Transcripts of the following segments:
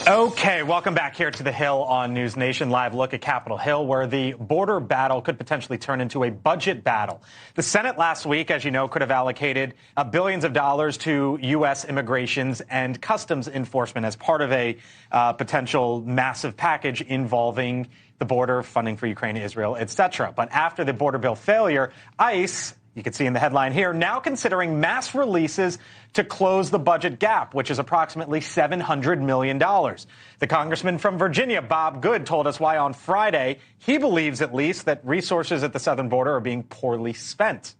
Okay, welcome back here to the Hill on NewsNation. Live look at Capitol Hill, where the border battle could potentially turn into a budget battle. The Senate last week, as you know, could have allocated billions of dollars to U.S. immigrations and customs enforcement as part of a potential massive package involving the border, funding for Ukraine, Israel, etc. But after the border bill failure, ICE, you can see in the headline here, now considering mass releases to close the budget gap, which is approximately $700 million. The congressman from Virginia, Bob Good, told us why on Friday he believes, at least, that resources at the southern border are being poorly spent.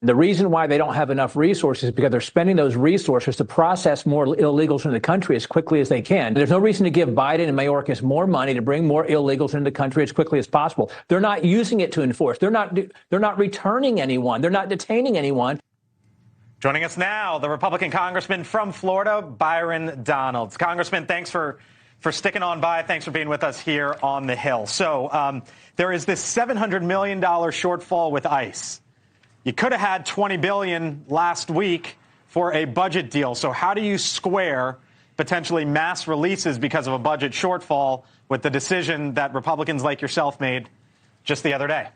The reason why they don't have enough resources is because they're spending those resources to process more illegals into the country as quickly as they can. There's no reason to give Biden and Mayorkas more money to bring more illegals into the country as quickly as possible. They're not using it to enforce. They're not returning anyone. They're not detaining anyone. Joining us now, the Republican congressman from Florida, Byron Donalds. Congressman, thanks for sticking on by. Thanks for being with us here on the Hill. So there is this $700 million shortfall with ICE. You could have had $20 billion last week for a budget deal. So how do you square potentially mass releases because of a budget shortfall with the decision that Republicans like yourself made just the other day?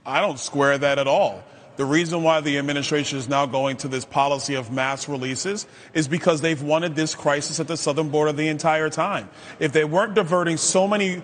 I don't square that at all. The reason why the administration is now going to this policy of mass releases is because they've wanted this crisis at the southern border the entire time. If they weren't diverting so many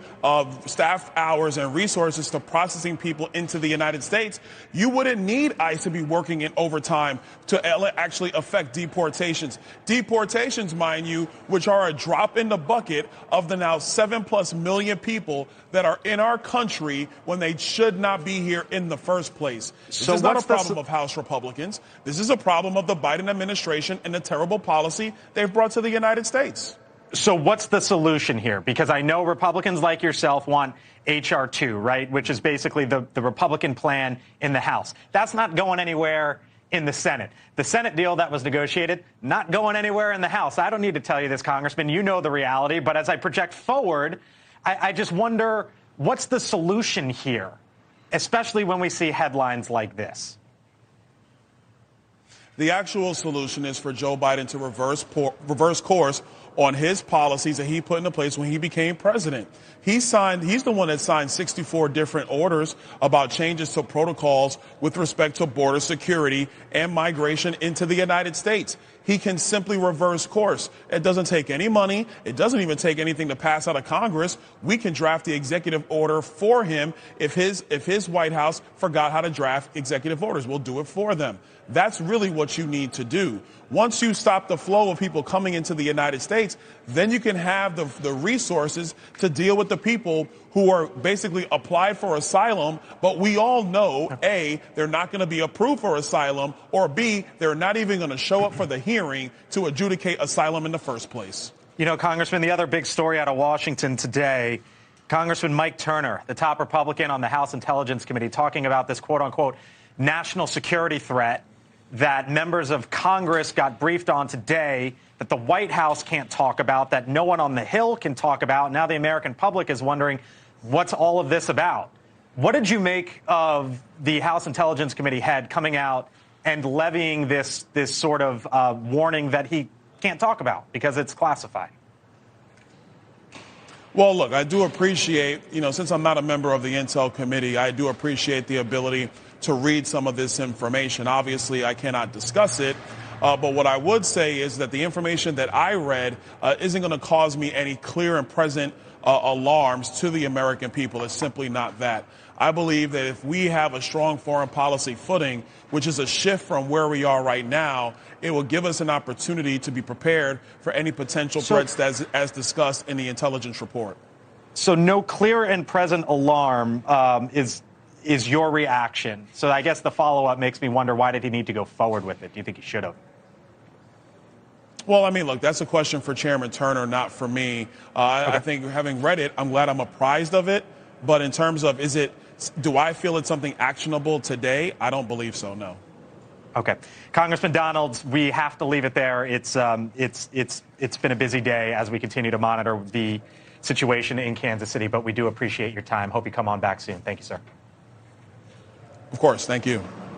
staff hours and resources to processing people into the United States, you wouldn't need ICE to be working in overtime to actually affect deportations. Deportations, mind you, which are a drop in the bucket of the now 7+ million people that are in our country when they should not be here in the first place. This is not a problem of House Republicans. This is a problem of the Biden administration and the terrible policy they've brought to the United States. So what's the solution here? Because I know Republicans like yourself want H.R. 2, right, which is basically the Republican plan in the House. That's not going anywhere in the Senate. The Senate deal that was negotiated, not going anywhere in the House. I don't need to tell you this, Congressman. You know the reality. But as I project forward, I just wonder, what's the solution here, especially when we see headlines like this? The actual solution is for Joe Biden to reverse course on his policies that he put into place when he became president. He's the one that signed 64 different orders about changes to protocols with respect to border security and migration into the United States. He can simply reverse course. It doesn't take any money. It doesn't even take anything to pass out of Congress. We can draft the executive order for him if his White House forgot how to draft executive orders. We'll do it for them. That's really what you need to do. Once you stop the flow of people coming into the United States, then you can have the resources to deal with the people who are basically applied for asylum. But we all know, A, they're not going to be approved for asylum, or B, they're not even going to show up for the hearing to adjudicate asylum in the first place. You know, Congressman, the other big story out of Washington today, Congressman Mike Turner, the top Republican on the House Intelligence Committee, talking about this quote-unquote national security threat that members of Congress got briefed on today, that the White House can't talk about, that no one on the Hill can talk about. Now the American public is wondering, what's all of this about? What did you make of the House Intelligence Committee head coming out and levying this sort of warning that he can't talk about because it's classified? Well, look, I do appreciate, since I'm not a member of the Intel Committee, I do appreciate the ability to read some of this information. Obviously, I cannot discuss it. But what I would say is that the information that I read isn't going to cause me any clear and present alarms to the American people. It's simply not that. I believe that if we have a strong foreign policy footing, which is a shift from where we are right now, it will give us an opportunity to be prepared for any potential threats as discussed in the intelligence report. So no clear and present alarm is your reaction. So I guess the follow-up makes me wonder, why did he need to go forward with it? Do you think he should have? Well, I mean, look, that's a question for Chairman Turner, not for me. I think having read it, I'm glad I'm apprised of it. But in terms of do I feel it's something actionable today? I don't believe so, no. Okay. Congressman Donalds, we have to leave it there. It's been a busy day as we continue to monitor the situation in Kansas City, but we do appreciate your time. Hope you come on back soon. Thank you, sir. Of course. Thank you.